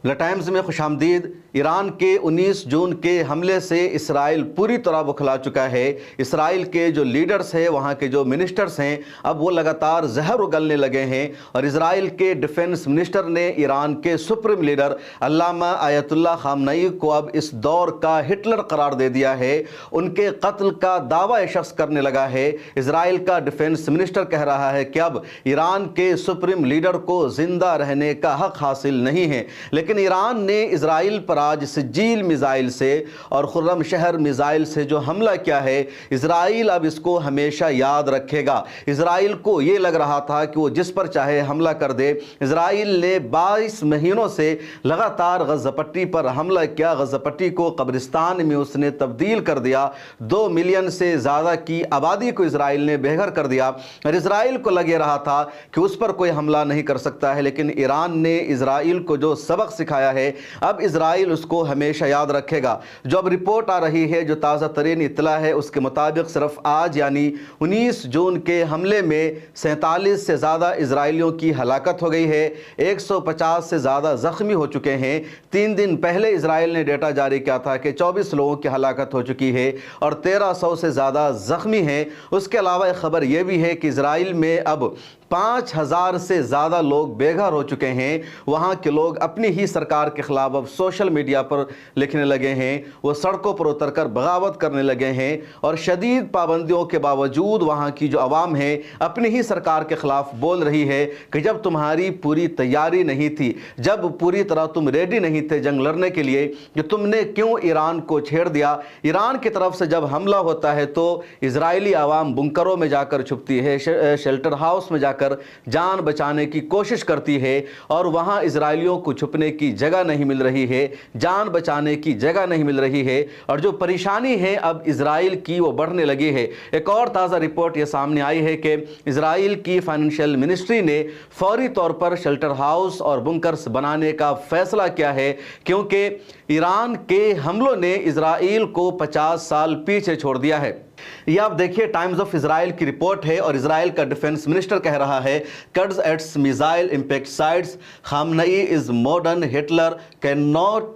Times में खुशामदीद। Iran के 19 जून के हमले से इसराइल पूरी तरह बौखला चुका है। इसराइल के जो लीडर्स हैं, वहाँ के जो मिनिस्टर्स हैं, अब वो लगातार जहर उगलने लगे हैं। और इसराइल के डिफेंस मिनिस्टर ने ईरान के सुप्रीम लीडर अल्लामा आयतुल्लाह खामनई को अब इस दौर का हिटलर करार दे दिया है। उनके कत्ल का दावा एक शख्स करने लगा है। इसराइल का डिफेंस मिनिस्टर कह रहा है कि अब ईरान के सुप्रीम लीडर को जिंदा रहने का हक हासिल नहीं है। लेकिन ईरान ने इजराइल पर आज सिज्जील मिसाइल से और खुर्रम शहर मिसाइल से जो हमला किया है, इजराइल अब इसको हमेशा याद रखेगा। इजराइल को ये लग रहा था कि वो जिस पर चाहे हमला कर दे। इजराइल ने 22 महीनों से लगातार गज़ा पट्टी पर हमला किया। गज़ा पट्टी को कब्रिस्तान में उसने तब्दील कर दिया। 2 मिलियन से ज़्यादा की आबादी को इजराइल ने बेघर कर दिया। और इजराइल को लगे रहा था कि उस पर कोई हमला नहीं कर सकता है, लेकिन ईरान ने इजराइल को जो सबक सिखाया है, अब इजराइल उसको हमेशा याद रखेगा। जो अब रिपोर्ट आ रही है, जो ताज़ा तरीन इत्तला है, उसके मुताबिक सिर्फ आज यानी 19 जून के हमले में 47 से ज़्यादा इजराइलियों की हलाकत हो गई है। 150 से ज़्यादा ज़ख्मी हो चुके हैं। 3 दिन पहले इजराइल ने डेटा जारी किया था कि 24 लोगों की हलाकत हो चुकी है और 1300 से ज़्यादा ज़ख्मी हैं। उसके अलावा एक ख़बर यह भी है कि इजराइल में अब 5000 से ज़्यादा लोग बेघर हो चुके हैं। वहाँ के लोग अपनी ही सरकार के ख़िलाफ़ अब सोशल मीडिया पर लिखने लगे हैं, वो सड़कों पर उतरकर बगावत करने लगे हैं। और शदीद पाबंदियों के बावजूद वहाँ की जो आवाम है अपनी ही सरकार के ख़िलाफ़ बोल रही है कि जब तुम्हारी पूरी तैयारी नहीं थी, जब पूरी तरह तुम रेडी नहीं थे जंग लड़ने के लिए, कि तुमने क्यों ईरान को छेड़ दिया। ईरान की तरफ से जब हमला होता है तो इजरायली आवाम बुंकरों में जाकर छुपती है, शेल्टर हाउस में कर जान बचाने की कोशिश करती है। और वहां इजरायलियों को छुपने की जगह नहीं मिल रही है, जान बचाने की जगह नहीं मिल रही है। और जो परेशानी है अब इजराइल की, वो बढ़ने लगी है। एक और ताज़ा रिपोर्ट ये सामने आई है कि इजराइल की फाइनेंशियल मिनिस्ट्री ने फौरी तौर पर शेल्टर हाउस और बुंकर्स बनाने का फैसला किया है, क्योंकि ईरान के हमलों ने इजराइल को 50 साल पीछे छोड़ दिया है। ये आप देखिए, टाइम्स ऑफ इजराइल की रिपोर्ट है और इजराइल का डिफेंस मिनिस्टर कह रहा है, Katz at missile impact sites, Khamenei is modern Hitler can not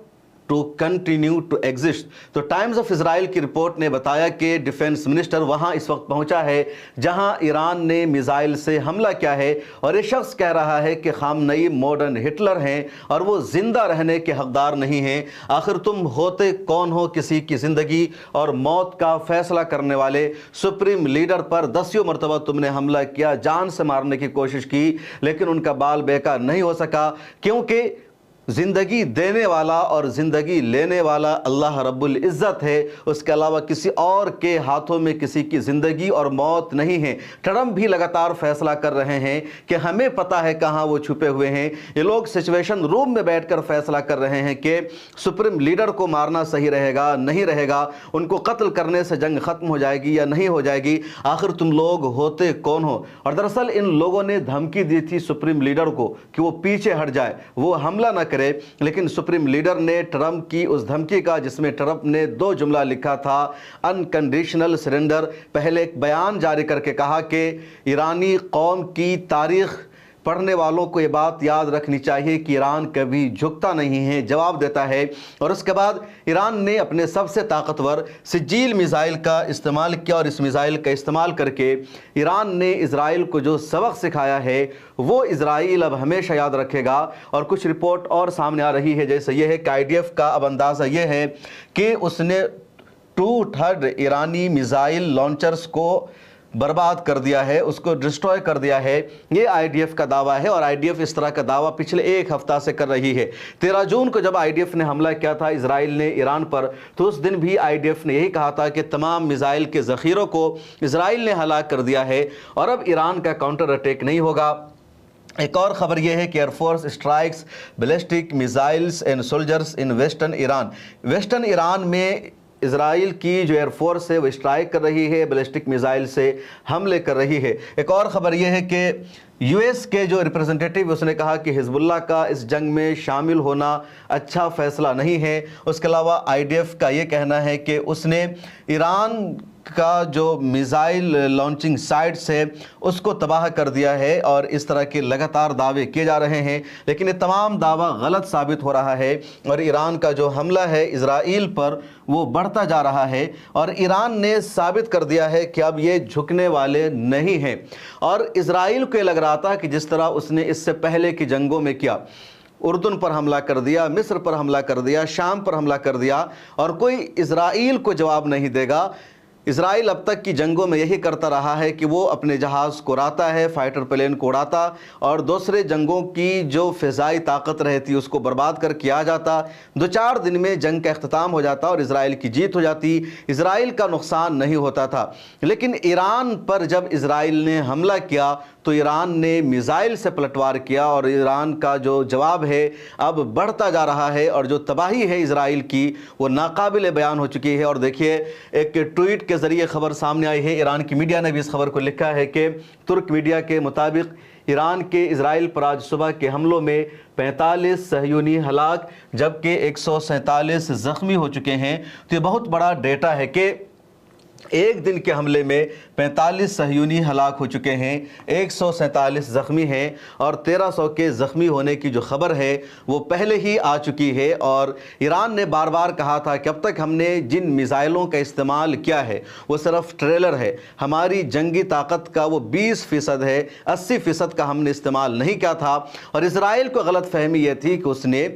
to continue to exist. तो टाइम्स ऑफ इजराइल की रिपोर्ट ने बताया कि डिफेंस मिनिस्टर वहां इस वक्त पहुंचा है जहां ईरान ने मिसाइल से हमला किया है। और ये शख्स कह रहा है कि खामनई मॉडर्न हिटलर हैं और वो जिंदा रहने के हकदार नहीं हैं। आखिर तुम होते कौन हो किसी की ज़िंदगी और मौत का फैसला करने वाले? सुप्रीम लीडर पर 10 मरतबा तुमने हमला किया, जान से मारने की कोशिश की, लेकिन उनका बाल बेकार नहीं हो सका, क्योंकि ज़िंदगी देने वाला और ज़िंदगी लेने वाला अल्लाह रब्बुल इज़्ज़त है। उसके अलावा किसी और के हाथों में किसी की ज़िंदगी और मौत नहीं है। ट्रंप भी लगातार फैसला कर रहे हैं कि हमें पता है कहाँ वो छुपे हुए हैं। ये लोग सिचुएशन रूम में बैठकर फैसला कर रहे हैं कि सुप्रीम लीडर को मारना सही रहेगा, नहीं रहेगा, उनको कत्ल करने से जंग ख़त्म हो जाएगी या नहीं हो जाएगी। आखिर तुम लोग होते कौन हो? और दरअसल इन लोगों ने धमकी दी थी सुप्रीम लीडर को कि वो पीछे हट जाए, वो हमला न करे। लेकिन सुप्रीम लीडर ने ट्रंप की उस धमकी का, जिसमें ट्रंप ने 2 जुमला लिखा था, अनकंडीशनल सरेंडर, पहले एक बयान जारी करके कहा कि ईरानी कौम की तारीख पढ़ने वालों को ये बात याद रखनी चाहिए कि ईरान कभी झुकता नहीं है, जवाब देता है। और उसके बाद ईरान ने अपने सबसे ताकतवर सिज्जील मिसाइल का इस्तेमाल किया और इस मिसाइल का इस्तेमाल करके ईरान ने इजराइल को जो सबक सिखाया है वो इजराइल अब हमेशा याद रखेगा। और कुछ रिपोर्ट और सामने आ रही है, जैसे ये है कि IDF का अब अंदाज़ा ये है कि उसने 2/3 ईरानी मिसाइल लॉन्चर्स को बर्बाद कर दिया है, उसको डिस्ट्रॉय कर दिया है। ये IDF का दावा है और IDF इस तरह का दावा पिछले 1 हफ्ता से कर रही है। 13 जून को जब IDF ने हमला किया था इजराइल ने ईरान पर, तो उस दिन भी IDF ने यही कहा था कि तमाम मिसाइल के ज़ख़ीरों को इजराइल ने हलाक कर दिया है और अब ईरान का काउंटर अटैक नहीं होगा। एक और ख़बर यह है कि air force strikes ballistic missiles and soldiers in western Iran. Western Iran में इजराइल की जो एयरफोर्स है वो स्ट्राइक कर रही है, बैलिस्टिक मिसाइल से हमले कर रही है। एक और ख़बर यह है कि यूएस के जो रिप्रेजेंटेटिव उसने कहा कि हिजबुल्लाह का इस जंग में शामिल होना अच्छा फैसला नहीं है। उसके अलावा आईडीएफ का ये कहना है कि उसने ईरान का जो मिसाइल लॉन्चिंग साइट्स है उसको तबाह कर दिया है, और इस तरह के लगातार दावे किए जा रहे हैं, लेकिन ये तमाम दावा गलत साबित हो रहा है और ईरान का जो हमला है इजराइल पर वो बढ़ता जा रहा है। और ईरान ने साबित कर दिया है कि अब ये झुकने वाले नहीं हैं। और इजराइल को ये लग रहा था कि जिस तरह उसने इससे पहले की जंगों में किया, उर्दन पर हमला कर दिया, मिस्र पर हमला कर दिया, शाम पर हमला कर दिया, और कोई इजराइल को जवाब नहीं देगा। इजराइल अब तक की जंगों में यही करता रहा है कि वो अपने जहाज़ को उड़ाता है, फाइटर प्लेन को उड़ाता, और दूसरे जंगों की जो फ़िज़ाई ताकत रहती उसको बर्बाद करके आ जाता। 2-4 दिन में जंग का अख्ताम हो जाता और इजराइल की जीत हो जाती, इजराइल का नुकसान नहीं होता था। लेकिन ईरान पर जब इजराइल ने हमला किया तो ईरान ने मिसाइल से पलटवार किया, और ईरान का जो जवाब है अब बढ़ता जा रहा है, और जो तबाही है इजराइल की वो नाकाबिल बयान हो चुकी है। और देखिए, एक ट्वीट के ज़रिए खबर सामने आई है, ईरान की मीडिया ने भी इस खबर को लिखा है कि तुर्क मीडिया के मुताबिक ईरान के इजराइल पर आज सुबह के हमलों में 45 सहयूनी हलाक जबकि 147 ज़ख्मी हो चुके हैं। तो ये बहुत बड़ा डेटा है कि एक दिन के हमले में 45 सहयूनी हलाक हो चुके हैं, 147 ज़ख्मी हैं, और 1300 के ज़ख्मी होने की जो खबर है वो पहले ही आ चुकी है। और ईरान ने बार बार कहा था कि अब तक हमने जिन मिसाइलों का इस्तेमाल किया है वो सिर्फ ट्रेलर है, हमारी जंगी ताकत का वो 20% है, 80% का हमने इस्तेमाल नहीं किया था। और इजराइल को गलत फहमी ये थी कि उसने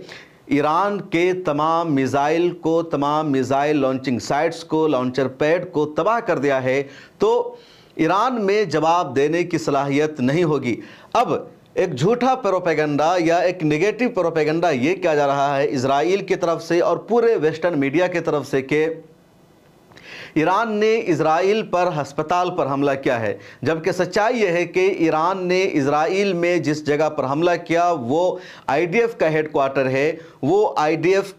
ईरान के तमाम मिसाइल को, तमाम मिसाइल लॉन्चिंग साइट्स को, लॉन्चर पैड को तबाह कर दिया है, तो ईरान में जवाब देने की सलाहियत नहीं होगी। अब एक झूठा प्रोपेगेंडा या एक नेगेटिव प्रोपेगेंडा ये किया जा रहा है इजराइल की तरफ से और पूरे वेस्टर्न मीडिया की तरफ से कि ईरान ने इजराइल पर अस्पताल पर हमला किया है, जबकि सच्चाई यह है कि ईरान ने इजराइल में जिस जगह पर हमला किया वो आईडीएफ का हेडक्वार्टर है। वो आईडीएफ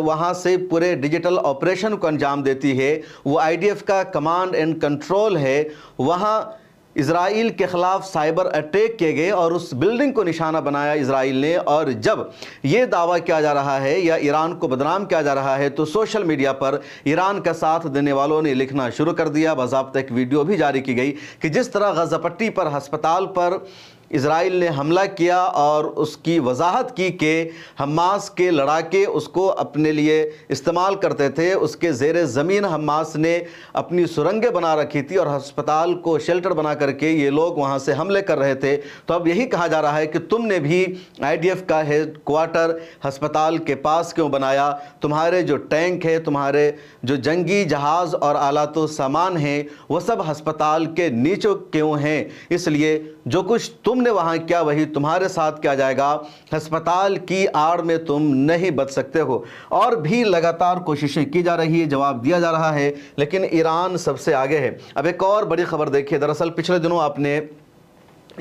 वहाँ से पूरे डिजिटल ऑपरेशन को अंजाम देती है, वो आईडीएफ का कमांड एंड कंट्रोल है। वहाँ इजराइल के ख़िलाफ़ साइबर अटैक किए गए और उस बिल्डिंग को निशाना बनाया इजराइल ने। और जब ये दावा किया जा रहा है या ईरान को बदनाम किया जा रहा है तो सोशल मीडिया पर ईरान का साथ देने वालों ने लिखना शुरू कर दिया। बाज़ाब्ता एक वीडियो भी जारी की गई कि जिस तरह गज़ा पट्टी पर अस्पताल पर इजराइल ने हमला किया और उसकी वजाहत की कि हमास के लड़ाके उसको अपने लिए इस्तेमाल करते थे, उसके ज़ेरे ज़मीन हमास ने अपनी सुरंगें बना रखी थी और अस्पताल को शेल्टर बना करके ये लोग वहाँ से हमले कर रहे थे। तो अब यही कहा जा रहा है कि तुमने भी आईडीएफ का हेडक्वार्टर अस्पताल के पास क्यों बनाया, तुम्हारे जो टैंक है, तुम्हारे जो जंगी जहाज़ और आलातो सामान हैं वो सब अस्पताल के नीचे क्यों हैं। इसलिए जो कुछ तुमने वहां किया वही तुम्हारे साथ किया जाएगा, अस्पताल की आड़ में तुम नहीं बच सकते हो। और भी लगातार कोशिशें की जा रही है, जवाब दिया जा रहा है, लेकिन ईरान सबसे आगे है। अब एक और बड़ी खबर देखिए, दरअसल पिछले दिनों आपने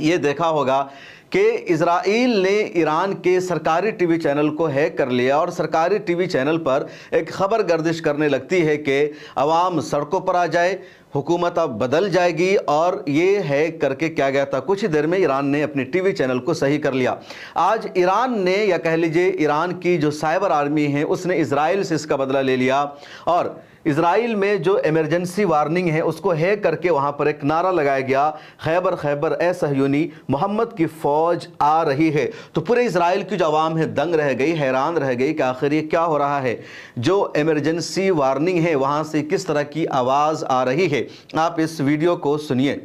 ये देखा होगा कि इजराइल ने ईरान के सरकारी टीवी चैनल को हैक कर लिया और सरकारी टीवी चैनल पर एक खबर गर्दिश करने लगती है कि अवाम सड़कों पर आ जाए, हुकूमत अब बदल जाएगी। और ये हैक करके क्या गया था, कुछ ही देर में ईरान ने अपने टीवी चैनल को सही कर लिया। आज ईरान ने, या कह लीजिए ईरान की जो साइबर आर्मी है उसने इजराइल से इसका बदला ले लिया और इजराइल में जो इमरजेंसी वार्निंग है उसको हैक करके वहाँ पर एक नारा लगाया गया, खैबर खैबर ए सहयूनी, मोहम्मद की फ़ौज आ रही है। तो पूरे इजराइल की जो आवाम है दंग रह गई, हैरान रह गई कि आखिर ये क्या हो रहा है। जो इमरजेंसी वार्निंग है वहाँ से किस तरह की आवाज़ आ रही है, आप इस वीडियो को सुनिए।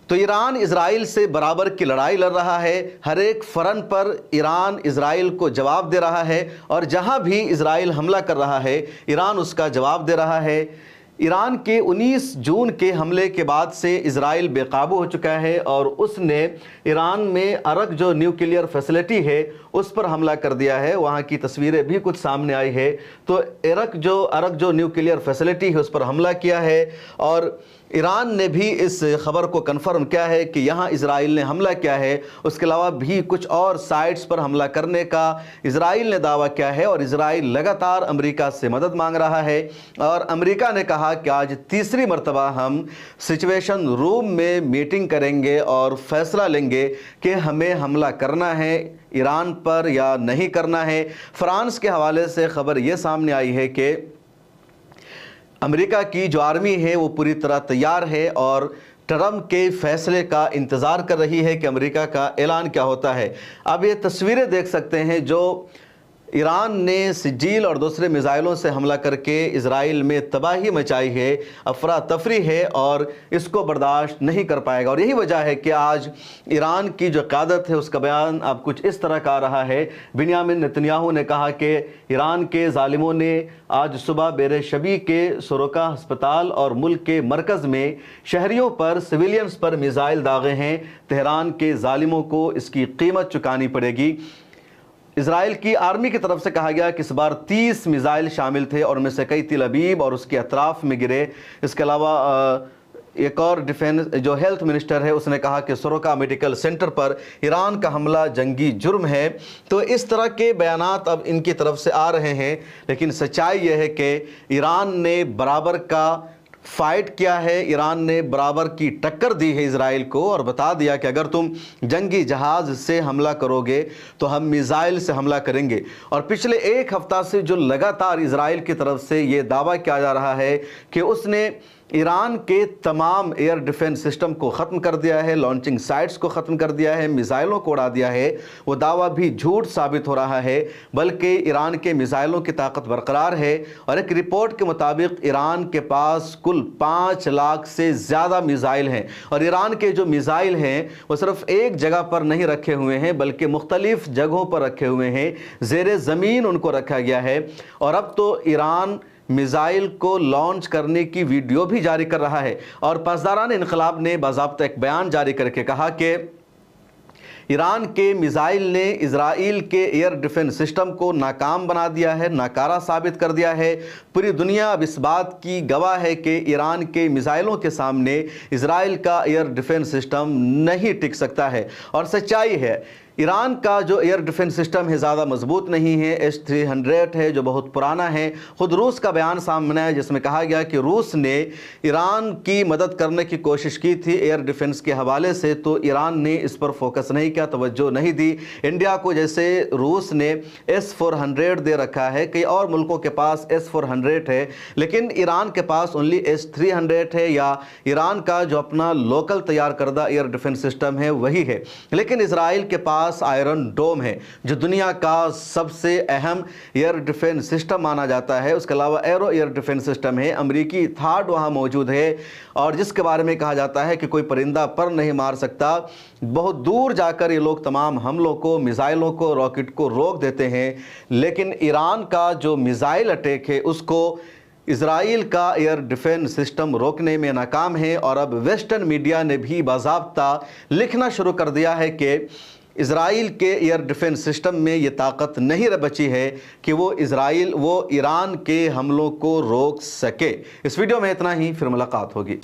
तो ईरान इजराइल से बराबर की लड़ाई लड़ रहा है, हर एक फ्रंट पर ईरान इजराइल को जवाब दे रहा है और जहां भी इजराइल हमला कर रहा है ईरान उसका जवाब दे रहा है। ईरान के 19 जून के हमले के बाद से इजराइल बेकाबू हो चुका है और उसने ईरान में अरक जो न्यूक्लियर फैसिलिटी है उस पर हमला कर दिया है। वहाँ की तस्वीरें भी कुछ सामने आई है। तो अरक जो न्यूक्लियर फैसिलिटी है उस पर हमला किया है और ईरान ने भी इस खबर को कंफर्म किया है कि यहाँ इजराइल ने हमला किया है। उसके अलावा भी कुछ और साइट्स पर हमला करने का इजराइल ने दावा किया है और इजराइल लगातार अमेरिका से मदद मांग रहा है और अमेरिका ने कहा कि आज तीसरी मर्तबा हम सिचुएशन रूम में मीटिंग करेंगे और फैसला लेंगे कि हमें हमला करना है ईरान पर या नहीं करना है। फ्रांस के हवाले से खबर ये सामने आई है कि अमेरिका की जो आर्मी है वो पूरी तरह तैयार है और ट्रंप के फैसले का इंतज़ार कर रही है कि अमेरिका का ऐलान क्या होता है। अब ये तस्वीरें देख सकते हैं जो ईरान ने सिजील और दूसरे मिसाइलों से हमला करके इजराइल में तबाही मचाई है, अफरा तफरी है और इसको बर्दाश्त नहीं कर पाएगा। और यही वजह है कि आज ईरान की जो क़यादत है उसका बयान अब कुछ इस तरह का आ रहा है। बिन्यामिन नेतन्याहू ने कहा कि ईरान के ज़ालिमों ने आज सुबह बेर शबी के सोरोका अस्पताल और मुल्क के मरकज़ में शहरियों पर, सिविलियंस पर मिसाइल दागे हैं। तेहरान के ज़ालिमों को इसकी कीमत चुकानी पड़ेगी। इजराइल की आर्मी की तरफ से कहा गया कि इस बार 30 मिसाइल शामिल थे और उनमें से कई तिल अबीब और उसके अतराफ़ में गिरे। इसके अलावा एक और डिफेंस जो हेल्थ मिनिस्टर है उसने कहा कि सोरोका मेडिकल सेंटर पर ईरान का हमला जंगी जुर्म है। तो इस तरह के बयानात अब इनकी तरफ से आ रहे हैं, लेकिन सच्चाई यह है कि ईरान ने बराबर का फाइट किया है, ईरान ने बराबर की टक्कर दी है इजराइल को और बता दिया कि अगर तुम जंगी जहाज़ से हमला करोगे तो हम मिसाइल से हमला करेंगे। और पिछले एक हफ्ता से जो लगातार इजराइल की तरफ से ये दावा किया जा रहा है कि उसने ईरान के तमाम एयर डिफेंस सिस्टम को ख़त्म कर दिया है, लॉन्चिंग साइट्स को ख़त्म कर दिया है, मिसाइलों को उड़ा दिया है, वो दावा भी झूठ साबित हो रहा है। बल्कि ईरान के मिसाइलों की ताकत बरकरार है और एक रिपोर्ट के मुताबिक ईरान के पास कुल 5 लाख से ज़्यादा मिसाइल हैं और ईरान के जो मिसाइल हैं वो सिर्फ एक जगह पर नहीं रखे हुए हैं बल्कि मुख्तलिफ जगहों पर रखे हुए हैं, ज़ेरे ज़मीन उनको रखा गया है। और अब तो ईरान मिसाइल को लॉन्च करने की वीडियो भी जारी कर रहा है और पासदारान इनकलाब ने बाज़ाब्ता एक बयान जारी करके कहा कि ईरान के मिसाइल ने इजराइल के एयर डिफेंस सिस्टम को नाकाम बना दिया है, नाकारा साबित कर दिया है। पूरी दुनिया अब इस बात की गवाह है कि ईरान के मिसाइलों के सामने इजराइल का एयर डिफेंस सिस्टम नहीं टिक सकता है। और सच्चाई है ईरान का जो एयर डिफेंस सिस्टम है ज़्यादा मजबूत नहीं है, S-300 है जो बहुत पुराना है। ख़ुद रूस का बयान सामने है जिसमें कहा गया कि रूस ने ईरान की मदद करने की कोशिश की थी एयर डिफेंस के हवाले से, तो ईरान ने इस पर फोकस नहीं किया, तवज्जो नहीं दी। इंडिया को जैसे रूस ने S-400 दे रखा है, कई और मुल्कों के पास S-400 है, लेकिन ईरान के पास ओनली S-300 है या ईरान का जो अपना लोकल तैयार करदा एयर डिफेंस सिस्टम है वही है। लेकिन इजराइल के पास आयरन डोम है जो दुनिया का सबसे अहम एयर डिफेंस सिस्टम माना जाता है। उसके अलावा एरो एयर डिफेंस सिस्टम है, अमेरिकी थार्ड वहां मौजूद है और जिसके बारे में कहा जाता है कि कोई परिंदा पर नहीं मार सकता। बहुत दूर जाकर ये लोग तमाम हमलों को, मिसाइलों को, रॉकेट को रोक देते हैं। लेकिन ईरान का जो मिसाइल अटैक है उसको इजराइल का एयर डिफेंस सिस्टम रोकने में नाकाम है। और अब वेस्टर्न मीडिया ने भी बाज़ाब्ता लिखना शुरू कर दिया है कि इजराइल के एयर डिफेंस सिस्टम में ये ताकत नहीं बची है कि वो ईरान के हमलों को रोक सके। इस वीडियो में इतना ही, फिर मुलाकात होगी।